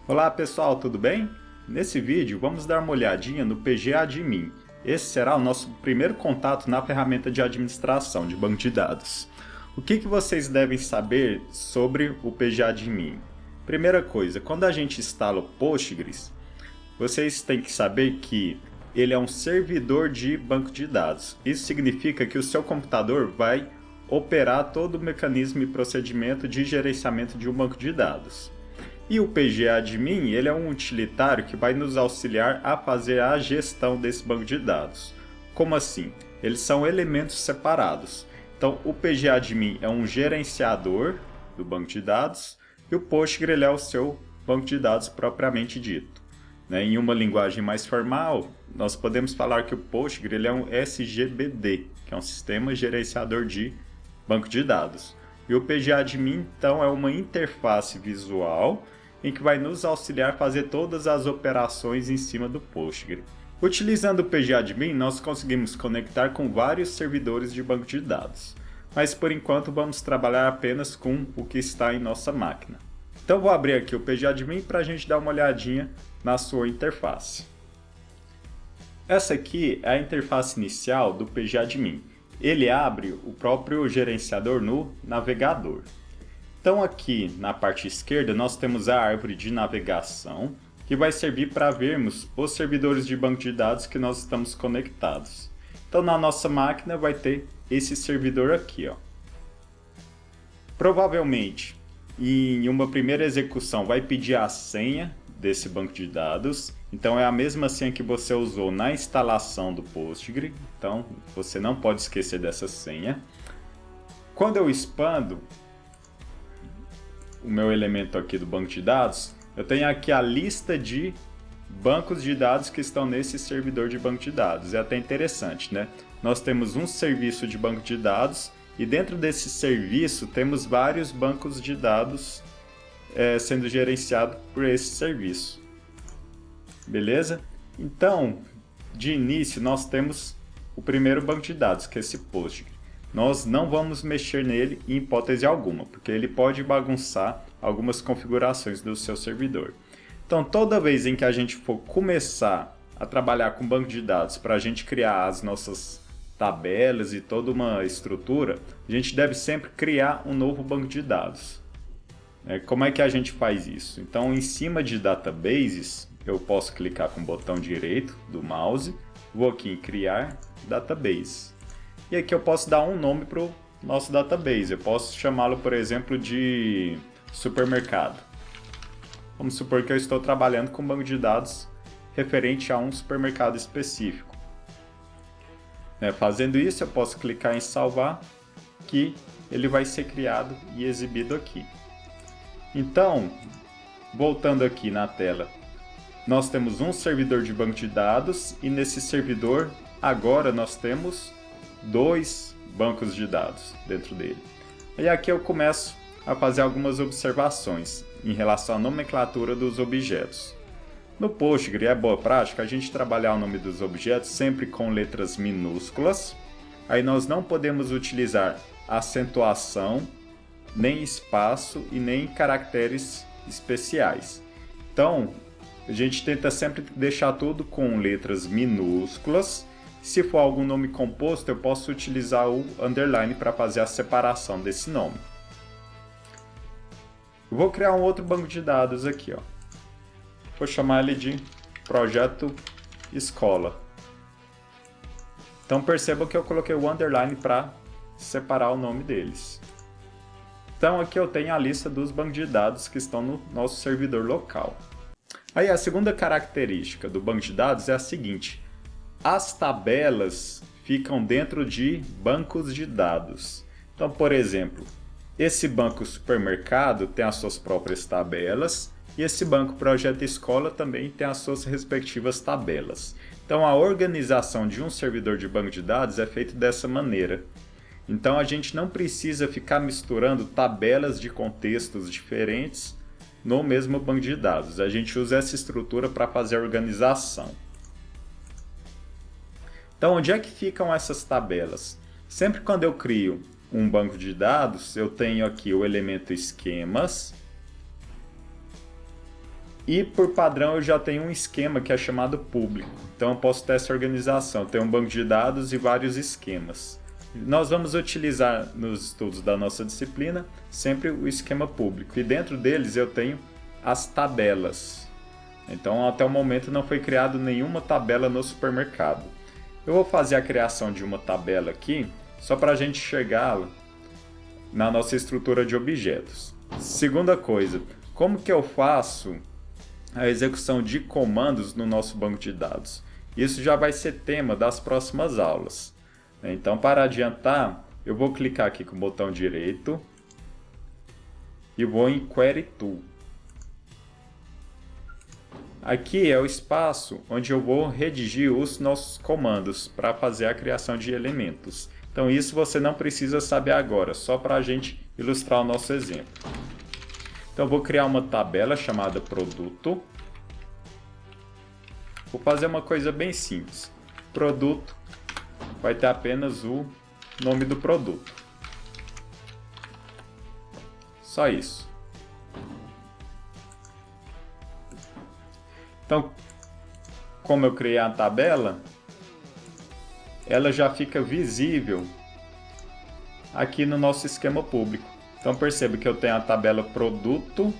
Olá pessoal, tudo bem? Nesse vídeo vamos dar uma olhadinha no PGAdmin. Esse será o nosso primeiro contato na ferramenta de administração de banco de dados. O que vocês devem saber sobre o PGAdmin? Primeira coisa, quando a gente instala o Postgres, vocês têm que saber que ele é um servidor de banco de dados. Isso significa que o seu computador vai operar todo o mecanismo e procedimento de gerenciamento de um banco de dados. E o PGAdmin, ele é um utilitário que vai nos auxiliar a fazer a gestão desse banco de dados. Como assim? Eles são elementos separados. Então, o PGAdmin é um gerenciador do banco de dados e o Postgre ele é o seu banco de dados propriamente dito. Em uma linguagem mais formal, nós podemos falar que o Postgre ele é um SGBD, que é um sistema gerenciador de banco de dados. E o PGAdmin, então, é uma interface visual em que vai nos auxiliar a fazer todas as operações em cima do Postgre. Utilizando o PGAdmin, nós conseguimos conectar com vários servidores de banco de dados, mas por enquanto vamos trabalhar apenas com o que está em nossa máquina. Então vou abrir aqui o PGAdmin para a gente dar uma olhadinha na sua interface. Essa aqui é a interface inicial do PGAdmin. Ele abre o próprio gerenciador no navegador. Então aqui na parte esquerda nós temos a árvore de navegação, que vai servir para vermos os servidores de banco de dados que nós estamos conectados. Então na nossa máquina vai ter esse servidor aqui, ó. Provavelmente em uma primeira execução vai pedir a senha desse banco de dados. Então é a mesma senha que você usou na instalação do Postgre. Então você não pode esquecer dessa senha. Quando eu expando o meu elemento aqui do banco de dados, eu tenho aqui a lista de bancos de dados que estão nesse servidor de banco de dados. É até interessante, né? Nós temos um serviço de banco de dados e dentro desse serviço temos vários bancos de dados sendo gerenciado por esse serviço. Beleza? Então, de início, nós temos o primeiro banco de dados, que é esse Postgre. Nós não vamos mexer nele em hipótese alguma, porque ele pode bagunçar algumas configurações do seu servidor. Então, toda vez em que a gente for começar a trabalhar com banco de dados para a gente criar as nossas tabelas e toda uma estrutura, a gente deve sempre criar um novo banco de dados. Como é que a gente faz isso? Então, em cima de Databases, eu posso clicar com o botão direito do mouse, vou aqui em Criar Database. E aqui eu posso dar um nome para o nosso database. Eu posso chamá-lo, por exemplo, de supermercado. Vamos supor que eu estou trabalhando com um banco de dados referente a um supermercado específico. Fazendo isso, eu posso clicar em salvar, que ele vai ser criado e exibido aqui. Então, voltando aqui na tela, nós temos um servidor de banco de dados e nesse servidor agora nós temos dois bancos de dados dentro dele. E aqui eu começo a fazer algumas observações em relação à nomenclatura dos objetos. No Postgre é boa prática a gente trabalhar o nome dos objetos sempre com letras minúsculas. Aí nós não podemos utilizar acentuação, nem espaço e nem caracteres especiais. Então, a gente tenta sempre deixar tudo com letras minúsculas. Se for algum nome composto, eu posso utilizar o underline para fazer a separação desse nome. Eu vou criar um outro banco de dados aqui, ó. Vou chamar ele de Projeto Escola. Então perceba que eu coloquei o underline para separar o nome deles. Então aqui eu tenho a lista dos bancos de dados que estão no nosso servidor local. Aí a segunda característica do banco de dados é a seguinte: as tabelas ficam dentro de bancos de dados. Então, por exemplo, esse banco supermercado tem as suas próprias tabelas e esse banco projeto escola também tem as suas respectivas tabelas. Então, a organização de um servidor de banco de dados é feita dessa maneira. Então, a gente não precisa ficar misturando tabelas de contextos diferentes no mesmo banco de dados. A gente usa essa estrutura para fazer a organização. Então, onde é que ficam essas tabelas? Sempre quando eu crio um banco de dados, eu tenho aqui o elemento esquemas E por padrão eu já tenho um esquema que é chamado público. Então eu posso ter essa organização, ter um banco de dados e vários esquemas. Nós vamos utilizar nos estudos da nossa disciplina sempre o esquema público. E dentro deles eu tenho as tabelas. Então até o momento não foi criado nenhuma tabela no supermercado. Eu vou fazer a criação de uma tabela aqui, só para a gente chegar na nossa estrutura de objetos. Segunda coisa, como que eu faço a execução de comandos no nosso banco de dados? Isso já vai ser tema das próximas aulas. Então, para adiantar, eu vou clicar aqui com o botão direito e vou em Query Tool. Aqui é o espaço onde eu vou redigir os nossos comandos para fazer a criação de elementos. Então isso você não precisa saber agora, só para a gente ilustrar o nosso exemplo. Então eu vou criar uma tabela chamada produto. Vou fazer uma coisa bem simples. Produto vai ter apenas o nome do produto. Só isso. Então, como eu criei a tabela, ela já fica visível aqui no nosso esquema público. Então perceba que eu tenho a tabela produto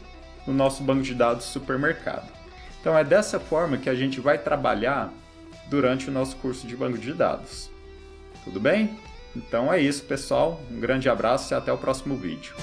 no nosso banco de dados supermercado. Então é dessa forma que a gente vai trabalhar durante o nosso curso de banco de dados. Tudo bem? Então é isso, pessoal. Um grande abraço e até o próximo vídeo.